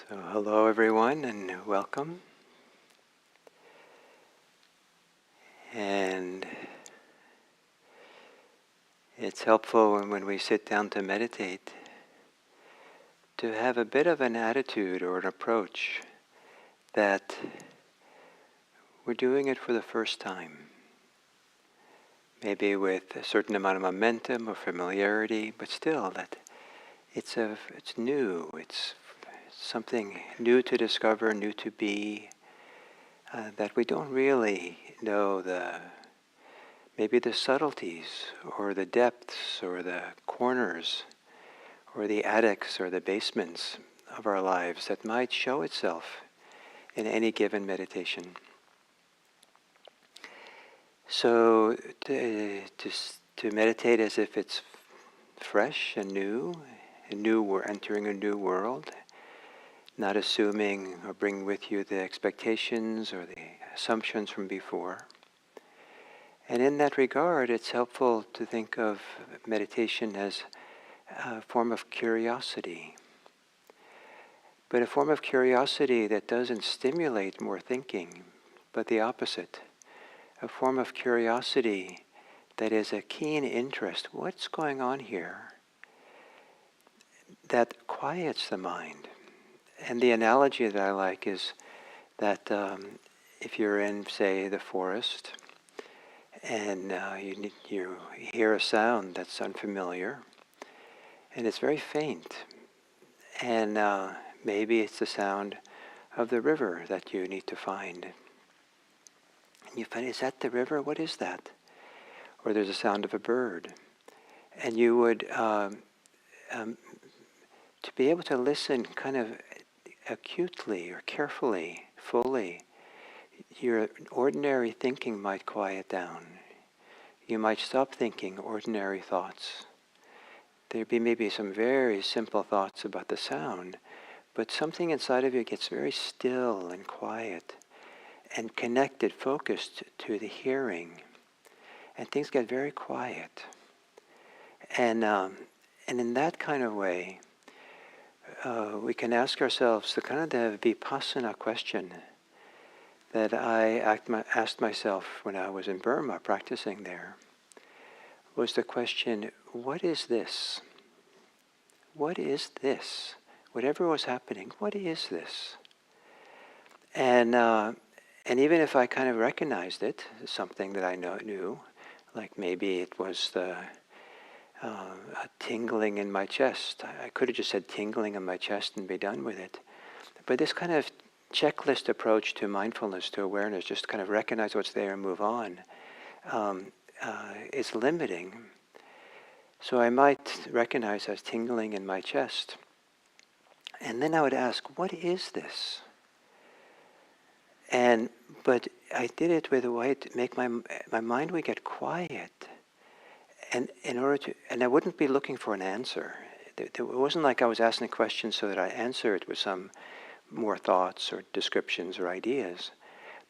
So hello everyone and welcome. And it's helpful when we sit down to meditate to have a bit of an attitude or an approach that we're doing it for the first time. Maybe with a certain amount of momentum or familiarity, but still that it's new, it's something new to discover, new to be, that we don't really know maybe the subtleties or the depths or the corners or the attics or the basements of our lives that might show itself in any given meditation. So to meditate as if it's fresh and new, we're entering a new world, not assuming or bringing with you the expectations or the assumptions from before. And in that regard, it's helpful to think of meditation as a form of curiosity. But a form of curiosity that doesn't stimulate more thinking, but the opposite. A form of curiosity that is a keen interest. What's going on here? That quiets the mind. And the analogy that I like is that if you're in, say, the forest, and you hear a sound that's unfamiliar, and it's very faint, and maybe it's the sound of the river that you need to find. And you find, is that the river? What is that? Or there's a sound of a bird. And you would, to be able to listen kind of acutely or carefully, fully, your ordinary thinking might quiet down. You might stop thinking ordinary thoughts. There'd be maybe some very simple thoughts about the sound, but something inside of you gets very still and quiet and connected, focused to the hearing. And things get very quiet. And in that kind of way, we can ask ourselves the kind of the vipassana question that I asked myself when I was in Burma practicing there, was the question, what is this? What is this? Whatever was happening, what is this? And even if I kind of recognized it as something that I knew, like maybe it was a tingling in my chest. I could have just said tingling in my chest and be done with it. But this kind of checklist approach to mindfulness, to awareness, just kind of recognize what's there and move on, is limiting. So I might recognize as tingling in my chest. And then I would ask, what is this? But I did it with a way to make my mind would get quiet. And I wouldn't be looking for an answer. It wasn't like I was asking a question so that I answered with some more thoughts or descriptions or ideas.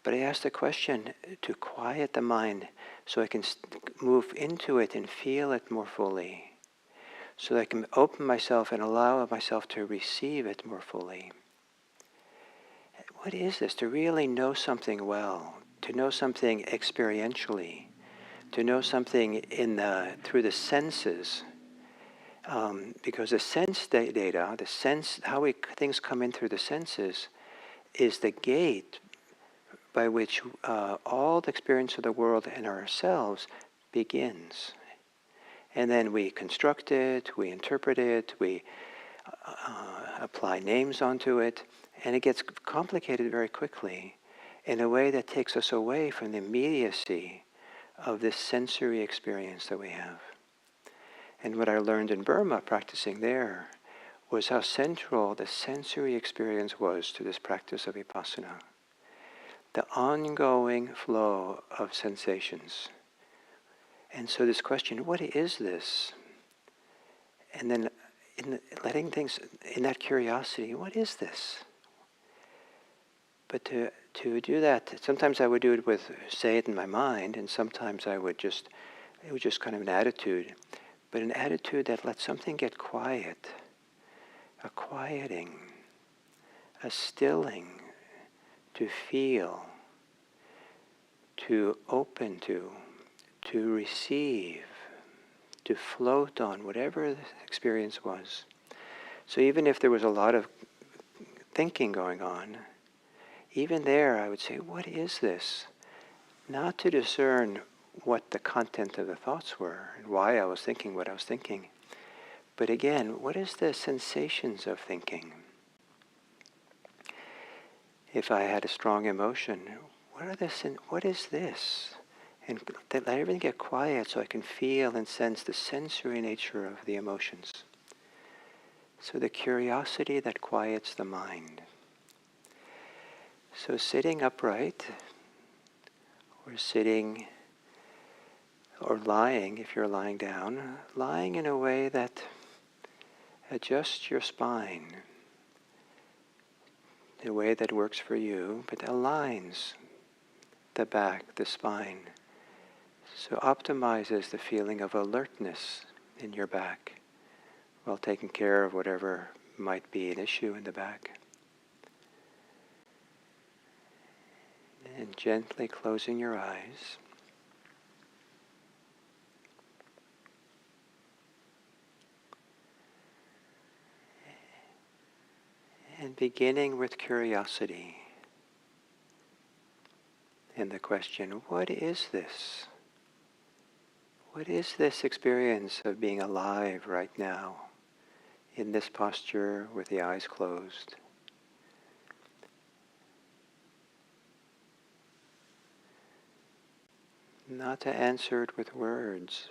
But I asked the question to quiet the mind so I can move into it and feel it more fully. So that I can open myself and allow myself to receive it more fully. What is this? To really know something well, to know something experientially, to know something through the senses, because the sense data, the sense how things come in through the senses, is the gate by which all the experience of the world and ourselves begins. And then we construct it, we interpret it, we apply names onto it, and it gets complicated very quickly in a way that takes us away from the immediacy of this sensory experience that we have. And what I learned in Burma, practicing there, was how central the sensory experience was to this practice of vipassana. The ongoing flow of sensations. And so this question, what is this? And then letting things, in that curiosity, what is this? But to do that, sometimes I would do it say it in my mind, and sometimes it was just kind of an attitude. But an attitude that lets something get quiet, a quieting, a stilling to feel, to open to receive, to float on, whatever the experience was. So even if there was a lot of thinking going on, even there I would say, what is this? Not to discern what the content of the thoughts were and why I was thinking what I was thinking, but again, what is the sensations of thinking? If I had a strong emotion, what is this? And let everything get quiet so I can feel and sense the sensory nature of the emotions. So the curiosity that quiets the mind. So sitting upright, or sitting, or lying, if you're lying down, lying in a way that adjusts your spine, in a way that works for you, but aligns the back, the spine. So optimizes the feeling of alertness in your back while taking care of whatever might be an issue in the back. And gently closing your eyes. And beginning with curiosity. And the question, what is this? What is this experience of being alive right now, in this posture with the eyes closed? Not to answer it with words,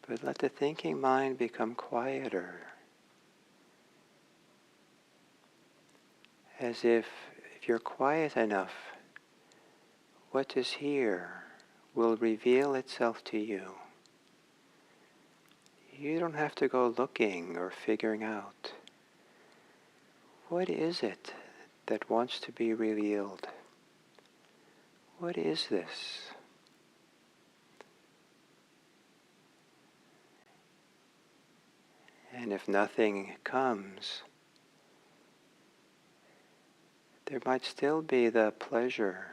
but let the thinking mind become quieter. As if you're quiet enough, what is here will reveal itself to you. You don't have to go looking or figuring out. What is it that wants to be revealed? What is this? And if nothing comes, there might still be the pleasure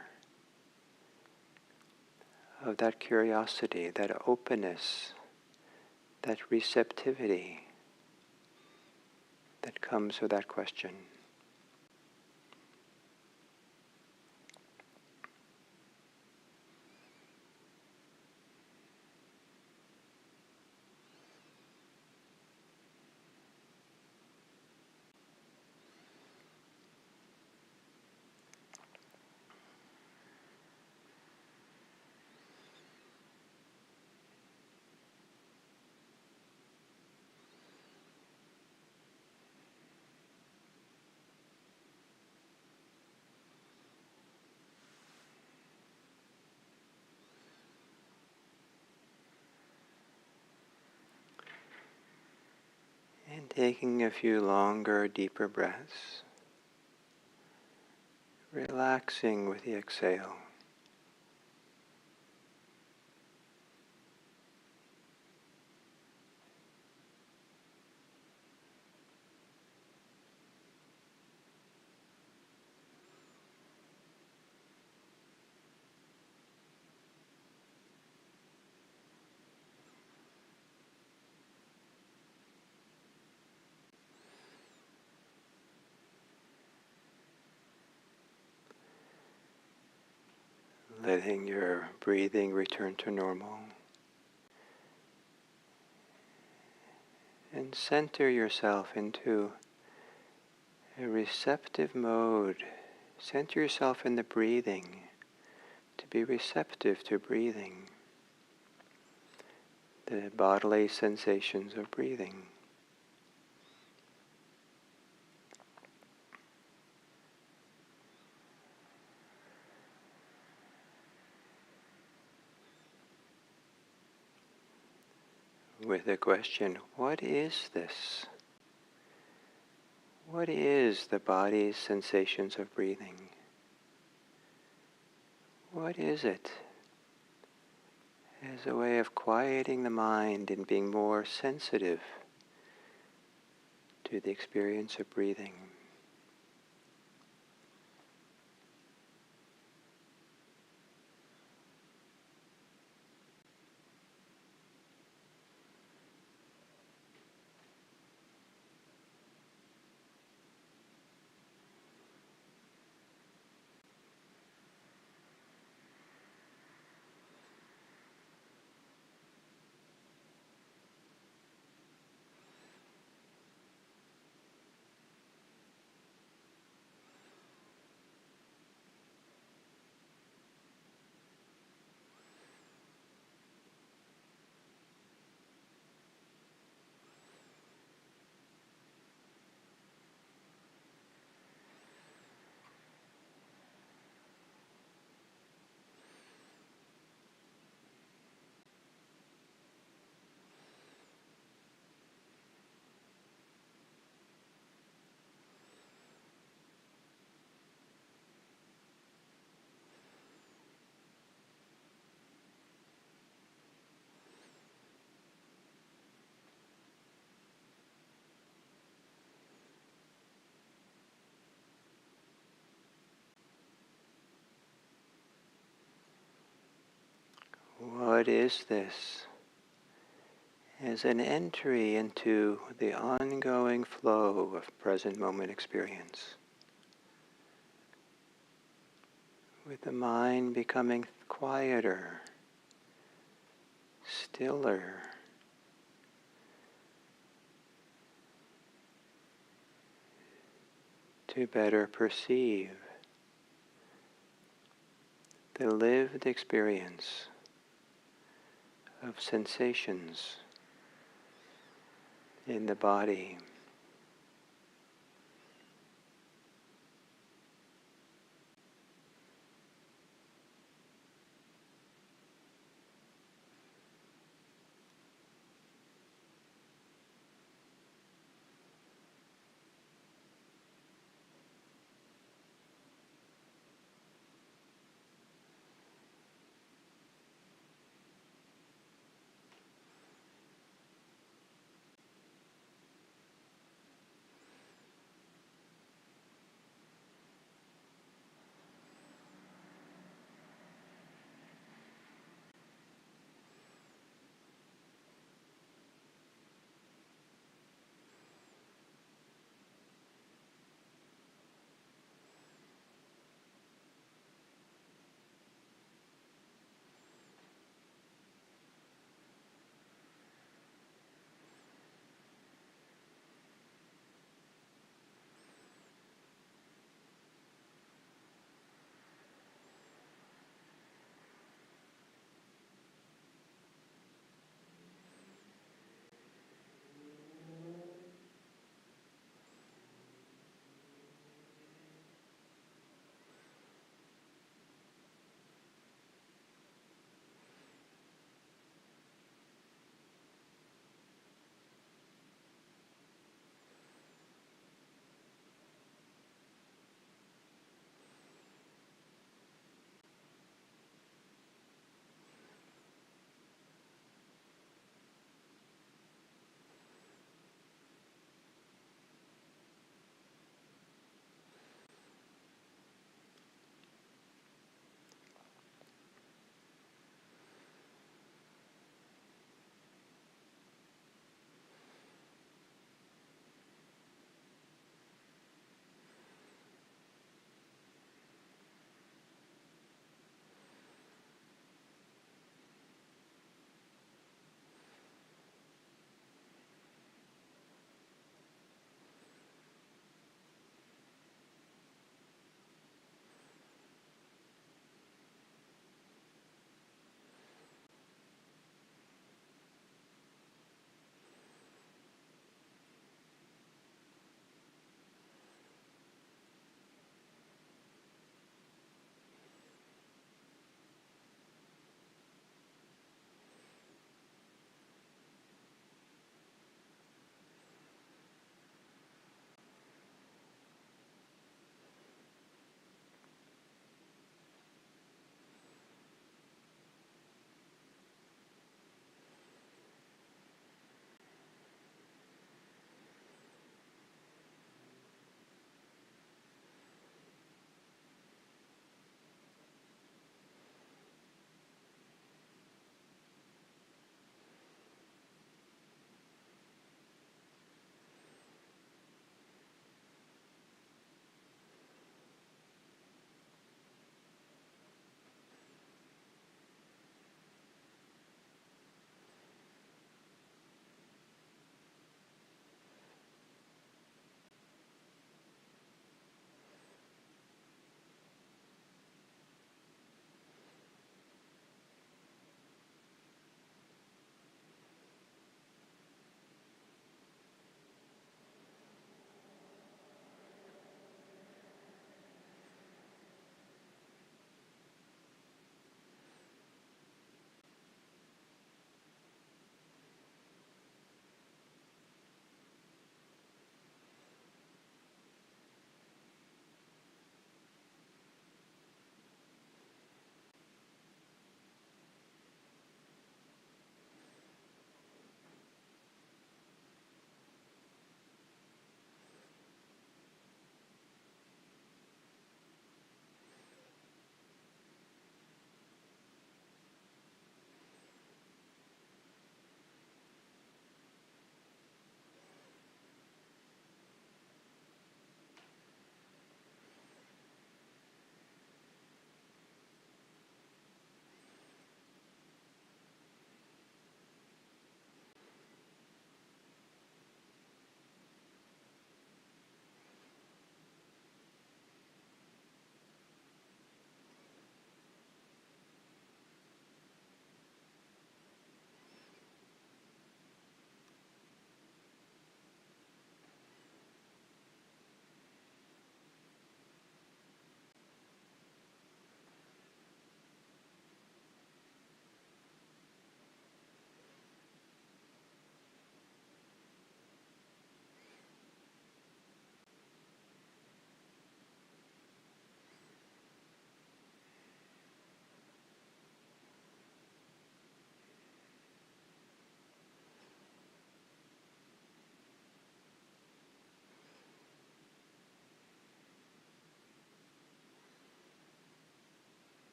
of that curiosity, that openness, that receptivity that comes with that question. And taking a few longer, deeper breaths, relaxing with the exhale. Letting your breathing return to normal. And center yourself into a receptive mode. Center yourself in the breathing, to be receptive to breathing, the bodily sensations of breathing. With the question, what is this? What is the body's sensations of breathing? What is it? As a way of quieting the mind and being more sensitive to the experience of breathing. What is this? As an entry into the ongoing flow of present moment experience, with the mind becoming quieter, stiller, to better perceive the lived experience of sensations in the body.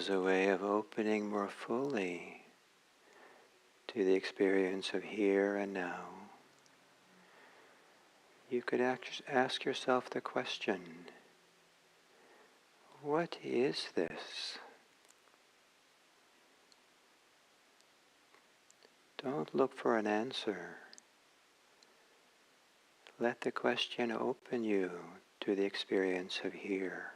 as a way of opening more fully to the experience of here and now, you could ask yourself the question, what is this? Don't look for an answer. Let the question open you to the experience of here.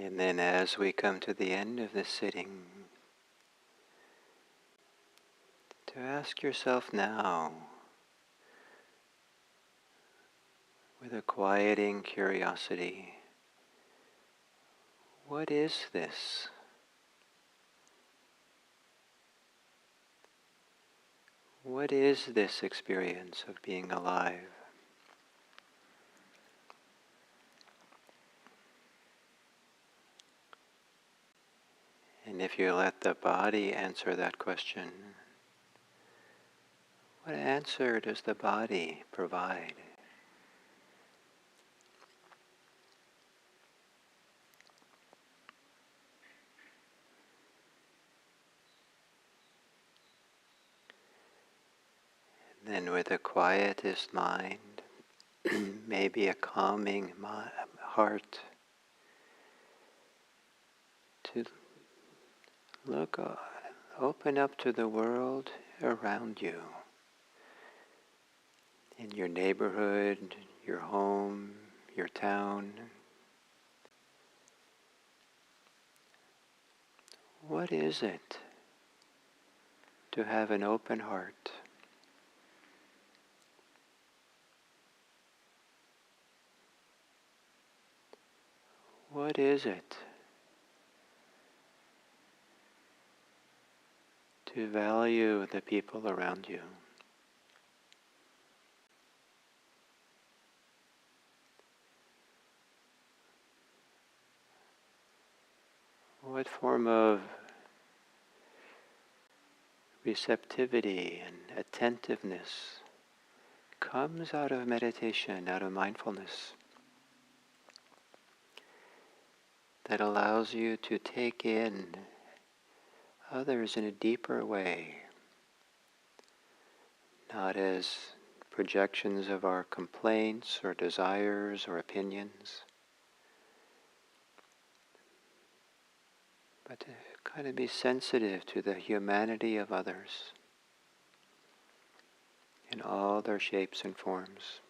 And then as we come to the end of this sitting, to ask yourself now, with a quieting curiosity, what is this? What is this experience of being alive? And if you let the body answer that question, what answer does the body provide? Then with a quietest mind, maybe a calming heart, to look, open up to the world around you, in your neighborhood, your home, your town. What is it to have an open heart? What is it to value the people around you? What form of receptivity and attentiveness comes out of meditation, out of mindfulness, that allows you to take in others in a deeper way, not as projections of our complaints or desires or opinions, but to kind of be sensitive to the humanity of others in all their shapes and forms.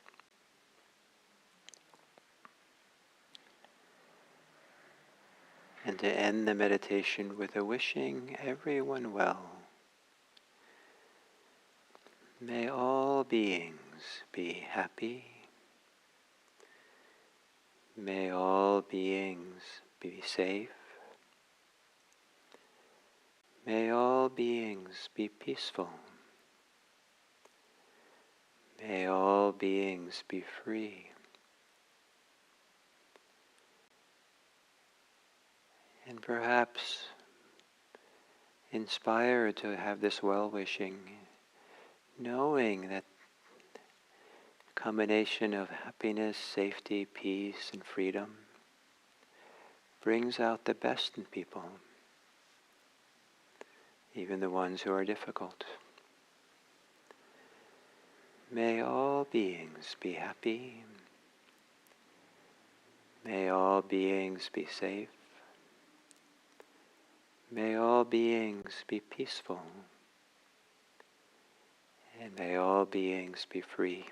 And to end the meditation with a wishing everyone well. May all beings be happy. May all beings be safe. May all beings be peaceful. May all beings be free. And perhaps inspired to have this well-wishing, knowing that combination of happiness, safety, peace, and freedom brings out the best in people, even the ones who are difficult. May all beings be happy. May all beings be safe. May all beings be peaceful. And may all beings be free.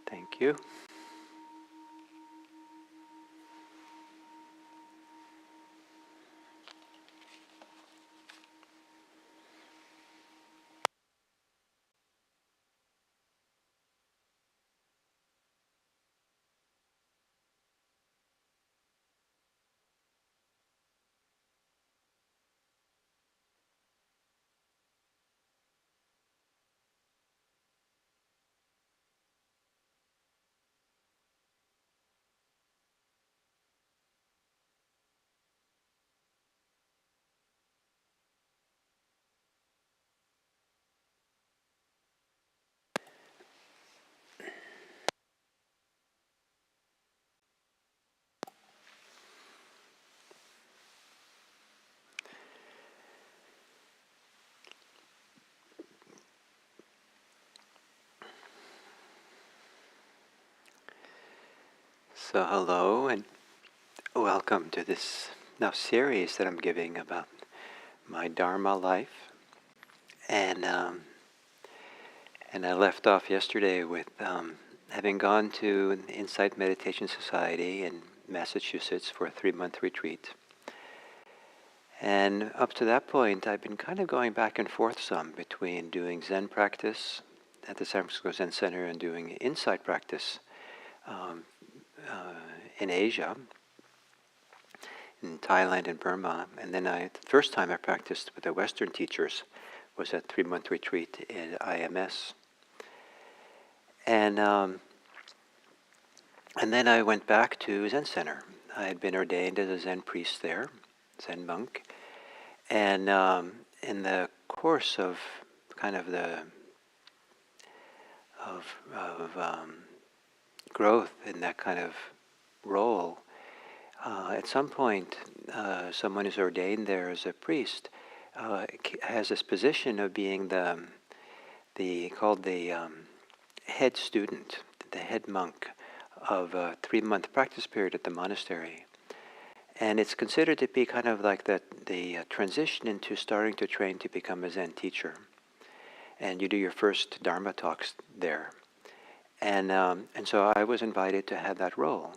Thank you. So hello, and Welcome to this now series that I'm giving about my Dharma life. And I left off yesterday with having gone to an Insight Meditation Society in Massachusetts for a 3-month retreat. And up to that point, I've been kind of going back and forth some between doing Zen practice at the San Francisco Zen Center and doing Insight practice um, in Asia, in Thailand and Burma. And then the first time I practiced with the Western teachers was a 3-month retreat in IMS. And then I went back to Zen Center. I had been ordained as a Zen priest there, Zen monk. And in the course of kind of the growth in that kind of role, at some point, someone who's ordained there as a priest has this position of being the head student, the head monk of a 3-month practice period at the monastery. And it's considered to be kind of like the transition into starting to train to become a Zen teacher. And you do your first Dharma talks there. And so I was invited to have that role.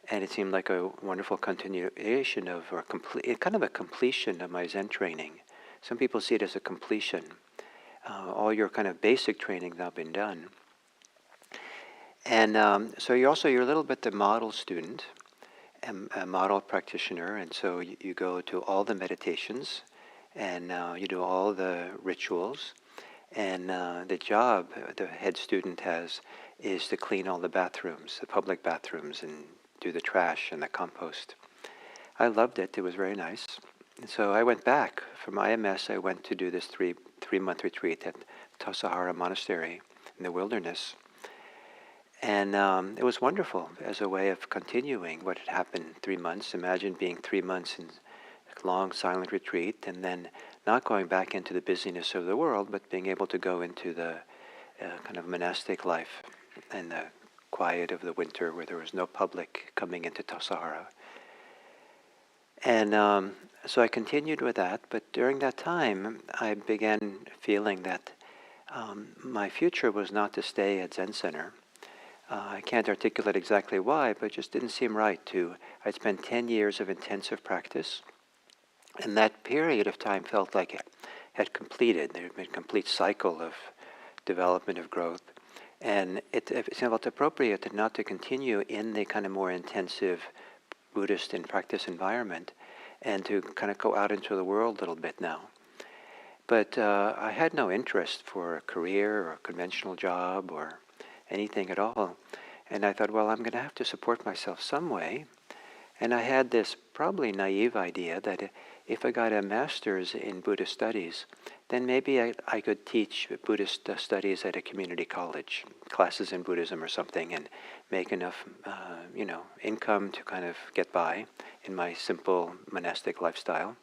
And it seemed like a wonderful continuation of, or kind of a completion of my Zen training. Some people see it as a completion. All your kind of basic training now been done. And so you're a little bit the model student, a model practitioner, and so you go to all the meditations, and you do all the rituals, and the job the head student has is to clean all the bathrooms, the public bathrooms, and do the trash and the compost. I loved it. It was very nice. And so I went back from IMS. I went to do this 3-month retreat at Tassajara Monastery in the wilderness. And it was wonderful as a way of continuing what had happened in 3 months. Imagine being 3 months in a long silent retreat and then not going back into the busyness of the world, but being able to go into the kind of monastic life and the quiet of the winter where there was no public coming into Tassajara. And so I continued with that, but during that time I began feeling that my future was not to stay at Zen Center. I can't articulate exactly why, but it just didn't seem right to. I'd spent 10 years of intensive practice, and that period of time felt like it had completed. There had been a complete cycle of development, of growth, and it felt appropriate not to continue in the kind of more intensive Buddhist and practice environment, and to kind of go out into the world a little bit now. But I had no interest for a career or a conventional job or anything at all. And I thought, well, I'm going to have to support myself some way. And I had this probably naive idea that if I got a master's in Buddhist studies, then maybe I could teach Buddhist studies at a community college, classes in Buddhism or something, and make enough, income to kind of get by in my simple monastic lifestyle.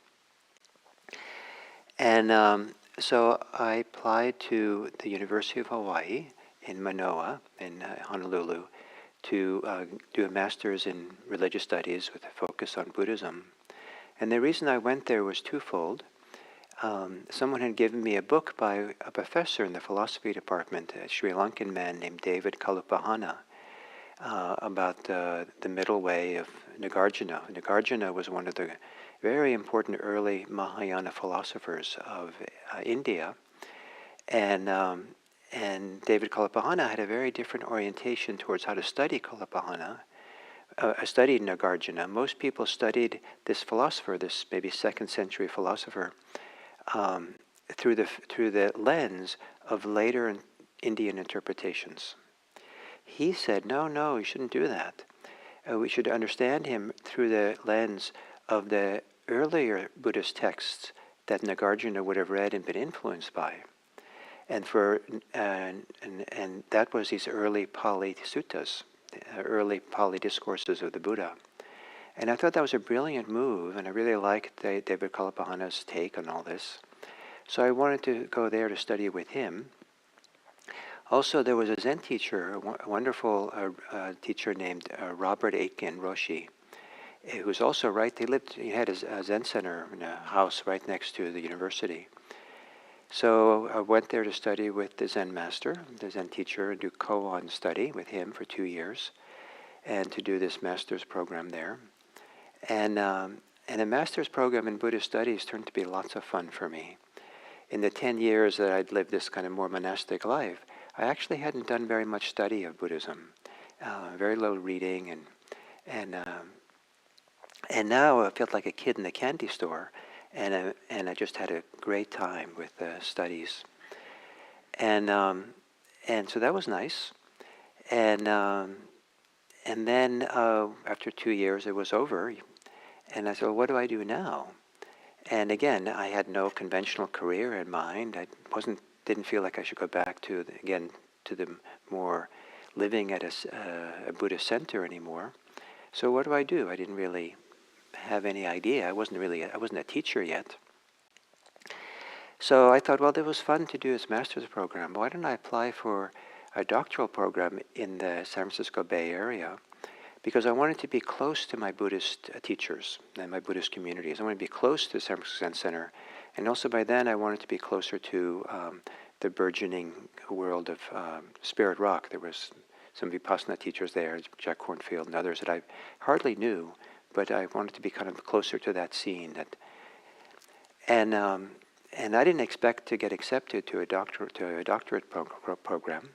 And so I applied to the University of Hawaii in Manoa, in Honolulu, to do a master's in religious studies with a focus on Buddhism. And the reason I went there was twofold. Someone had given me a book by a professor in the philosophy department, a Sri Lankan man named David Kalupahana, about the middle way of Nagarjuna. Nagarjuna was one of the very important early Mahayana philosophers of India. And David Kalupahana had a very different orientation towards how to study Kalupahana. I studied Nagarjuna. Most people studied this philosopher, this maybe 2nd century philosopher, through the lens of later Indian interpretations. He said, no, you shouldn't do that. We should understand him through the lens of the earlier Buddhist texts that Nagarjuna would have read and been influenced by. And that was these early Pali suttas, early Pali discourses of the Buddha. And I thought that was a brilliant move, and I really liked David Kalupahana's take on all this. So I wanted to go there to study with him. Also, there was a Zen teacher, a wonderful teacher named Robert Aitken Roshi who was also right. He had a Zen center in a house right next to the university. So I went there to study with the Zen master, the Zen teacher, and do koan study with him for 2 years, and to do this master's program there. And a master's program in Buddhist studies turned to be lots of fun for me. In the 10 years that I'd lived this kind of more monastic life, I actually hadn't done very much study of Buddhism, very little reading, and now I felt like a kid in a candy store, and I just had a great time with studies, and so that was nice, and then after 2 years it was over, and I said, well, what do I do now? And again, I had no conventional career in mind. I didn't feel like I should go back to the more living at a Buddhist center anymore. So what do? I didn't really have any idea. I wasn't a teacher yet. So I thought, well, it was fun to do this master's program. Why don't I apply for a doctoral program in the San Francisco Bay Area? Because I wanted to be close to my Buddhist teachers and my Buddhist communities. I wanted to be close to the San Francisco Zen Center. And also by then I wanted to be closer to the burgeoning world of Spirit Rock. There was some Vipassana teachers there, Jack Kornfield and others that I hardly knew, but I wanted to be kind of closer to that scene. And I didn't expect to get accepted to a doctorate program.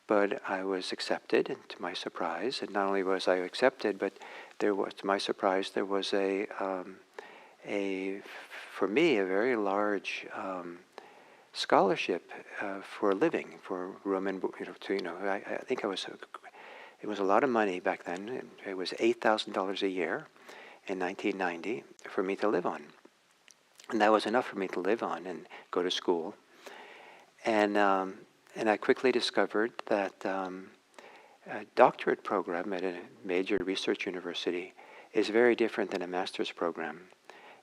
But I was accepted, and to my surprise, and not only was I accepted, but to my surprise, there was for me, a very large scholarship for a living, for room and I think it was a lot of money back then. It was $8,000 a year in 1990 for me to live on, and that was enough for me to live on and go to school, and I quickly discovered that a doctorate program at a major research university is very different than a master's program.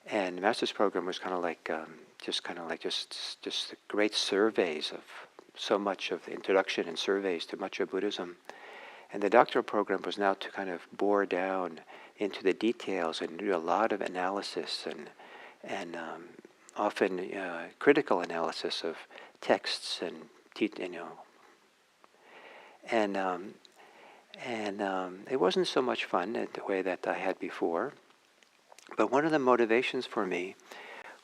And the master's program was kind of like just great surveys of so much of the introduction and surveys to much of Buddhism. And the doctoral program was now to kind of bore down into the details and do a lot of analysis and often critical analysis of texts and it wasn't so much fun the way that I had before. But one of the motivations for me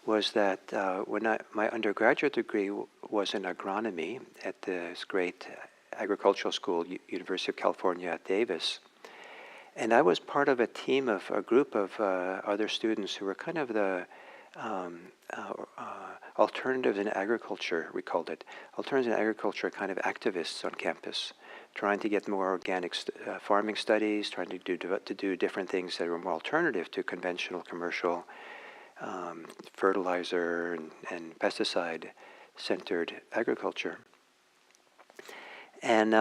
was that my undergraduate degree was in agronomy at this great agricultural school, University of California at Davis, and I was part of a group of other students who were kind of the alternatives in agriculture, we called it. Alternatives in agriculture kind of activists on campus, trying to get more organic farming studies, trying to do different things that were more alternative to conventional commercial fertilizer and pesticide-centered agriculture. And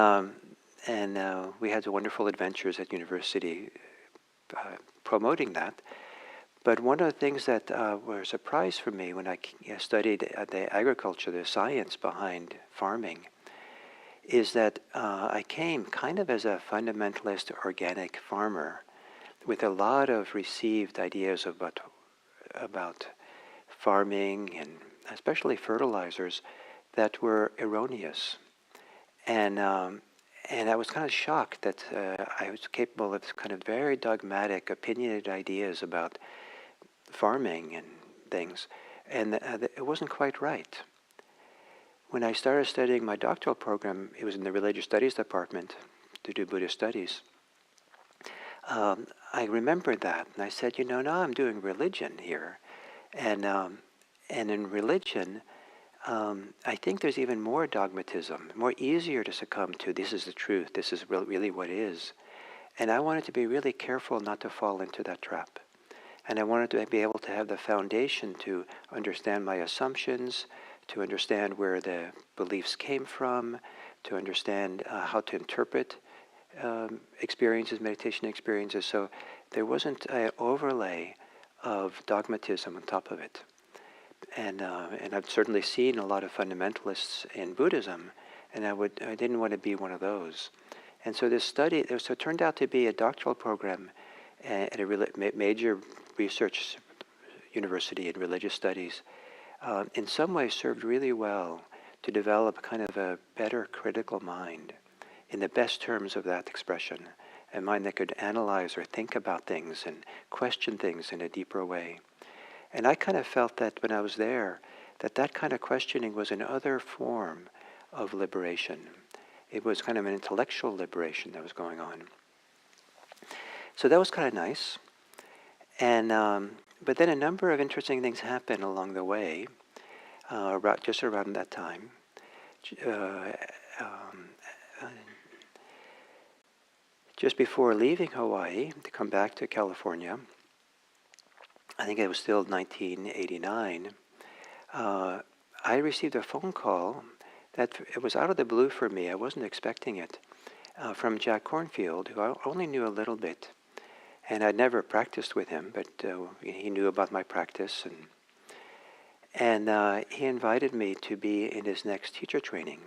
we had wonderful adventures at university promoting that. But one of the things that were a surprise for me when I studied the agriculture, the science behind farming, is that I came kind of as a fundamentalist organic farmer with a lot of received ideas about farming and especially fertilizers that were erroneous. And I was kind of shocked that I was capable of kind of very dogmatic, opinionated ideas about farming and things, and it wasn't quite right. When I started studying my doctoral program, it was in the religious studies department to do Buddhist studies. I remembered that, and I said, now I'm doing religion here, and in religion, I think there's even more dogmatism, more easier to succumb to. This is the truth. This is really what is, and I wanted to be really careful not to fall into that trap. And I wanted to be able to have the foundation to understand my assumptions, to understand where the beliefs came from, to understand how to interpret experiences, meditation experiences. So there wasn't an overlay of dogmatism on top of it. And I've certainly seen a lot of fundamentalists in Buddhism, and I didn't want to be one of those. And so this study, it turned out to be a doctoral program at a major research university in religious studies, in some ways served really well to develop kind of a better critical mind, in the best terms of that expression, a mind that could analyze or think about things and question things in a deeper way. And I kind of felt that when I was there, that kind of questioning was another form of liberation. It was kind of an intellectual liberation that was going on. So that was kind of nice. And but then a number of interesting things happened along the way, just around that time. Just before leaving Hawaii to come back to California, I think it was still 1989, I received a phone call that it was out of the blue for me. I wasn't expecting it, from Jack Kornfield, who I only knew a little bit. And I'd never practiced with him, but he knew about my practice. And he invited me to be in his next teacher training.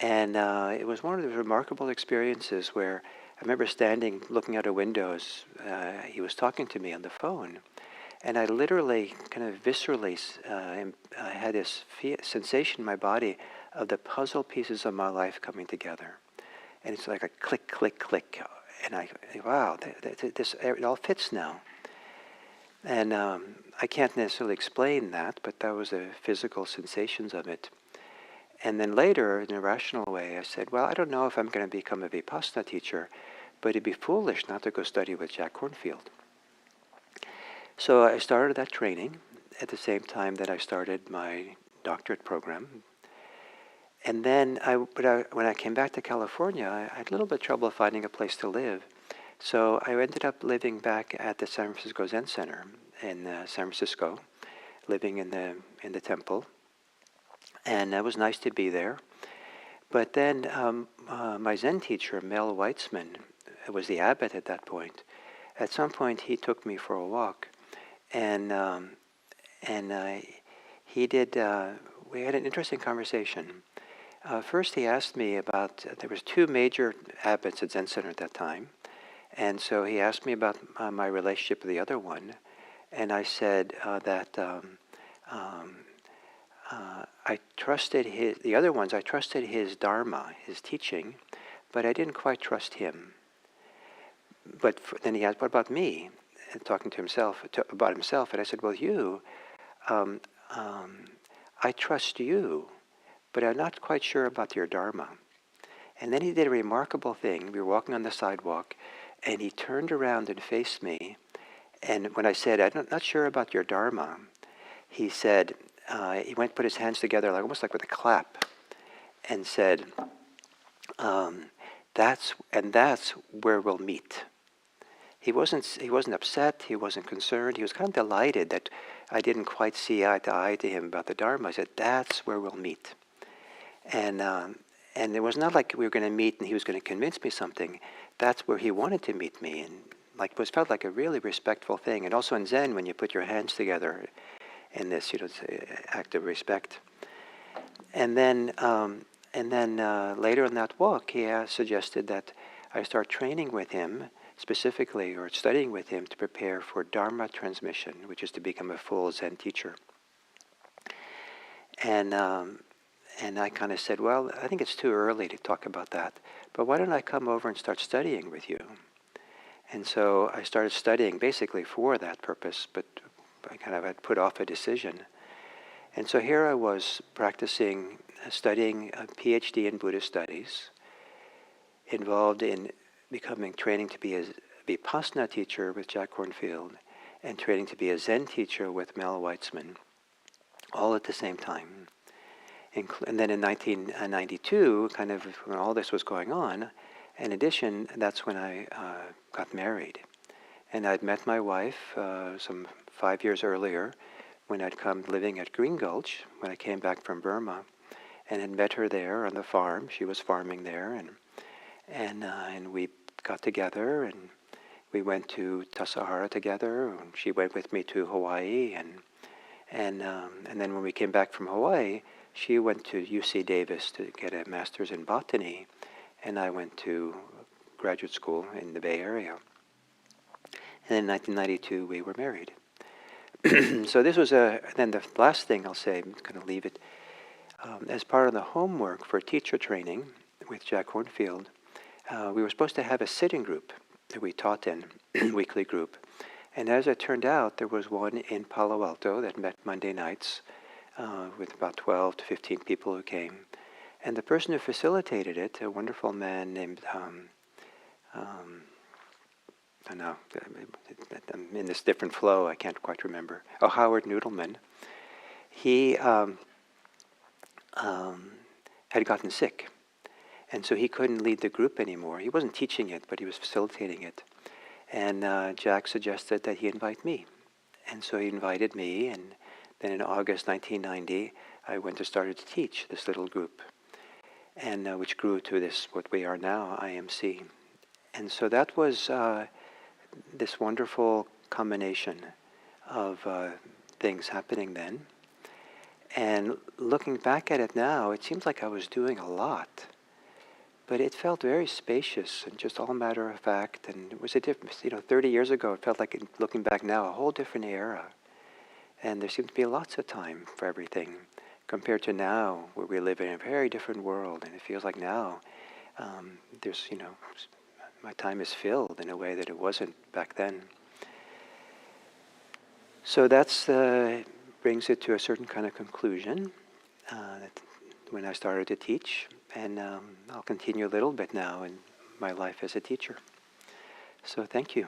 And it was one of those remarkable experiences where I remember standing, looking out a window as he was talking to me on the phone. And I literally, kind of viscerally, I had this sensation in my body of the puzzle pieces of my life coming together. And it's like a click, click, click. And wow, it all fits now. And I can't necessarily explain that, but that was the physical sensations of it. And then later, in a rational way, I said, well, I don't know if I'm going to become a Vipassana teacher, but it'd be foolish not to go study with Jack Kornfield. So I started that training at the same time that I started my doctorate program. And then, when I came back to California, I had a little bit of trouble finding a place to live. So I ended up living back at the San Francisco Zen Center in San Francisco, living in the temple. And it was nice to be there. But then my Zen teacher, Mel Weitzman, was the abbot at that point. At some point, he took me for a walk. And he did, we had an interesting conversation. First, he asked me about, there was two major abbots at Zen Center at that time, and so he asked me about my relationship with the other one, and I said that I trusted the other ones, I trusted his Dharma, his teaching, but I didn't quite trust him. But then he asked, what about me? And talking to himself, about himself, and I said, well, you, I trust you, but I'm not quite sure about your Dharma. And then he did a remarkable thing. We were walking on the sidewalk, and he turned around and faced me. And when I said, I'm not sure about your Dharma, he said, he went to put his hands together, almost like with a clap, and said, that's where we'll meet. He wasn't upset, he wasn't concerned, he was kind of delighted that I didn't quite see eye to eye to him about the Dharma. I said, that's where we'll meet. And it was not like we were going to meet and he was going to convince me something. That's where he wanted to meet me, and it was felt like a really respectful thing. And also in Zen, when you put your hands together in this, it's an act of respect. And then later in that walk, he suggested that I start training with him specifically, or studying with him to prepare for Dharma transmission, which is to become a full Zen teacher. And I kind of said, well, I think it's too early to talk about that, but why don't I come over and start studying with you? And so I started studying basically for that purpose, but I kind of had put off a decision. And so here I was practicing, studying a PhD in Buddhist studies, involved in training to be a Vipassana teacher with Jack Kornfield, and training to be a Zen teacher with Mel Weitzman, all at the same time. And then in 1992, kind of when all this was going on, in addition, that's when I got married. And I'd met my wife some 5 years earlier when I'd come living at Green Gulch, when I came back from Burma, and had met her there on the farm. She was farming there, and we got together, and we went to Tassajara together. And she went with me to Hawaii, and then when we came back from Hawaii, she went to UC Davis to get a master's in botany, and I went to graduate school in the Bay Area. And in 1992, we were married. So this was then the last thing I'll say, I'm going to leave it. As part of the homework for teacher training with Jack Hornfield, we were supposed to have a sitting group that we taught in, weekly group. And as it turned out, there was one in Palo Alto that met Monday nights with about 12 to 15 people who came. And the person who facilitated it, a wonderful man named, I know, I'm in this different flow, I can't quite remember. Oh, Howard Noodleman. He had gotten sick. And so he couldn't lead the group anymore. He wasn't teaching it, but he was facilitating it. And Jack suggested that he invite me. And so he invited me, and then in August 1990, I went to start to teach this little group, and which grew to this, what we are now, IMC. And so that was this wonderful combination of things happening then. And looking back at it now, it seems like I was doing a lot. But it felt very spacious and just all matter of fact. And it was a different, 30 years ago, it felt like, looking back now, a whole different era. And there seemed to be lots of time for everything compared to now, where we live in a very different world. And it feels like now there's, my time is filled in a way that it wasn't back then. So that's brings it to a certain kind of conclusion when I started to teach. And I'll continue a little bit now in my life as a teacher. So thank you.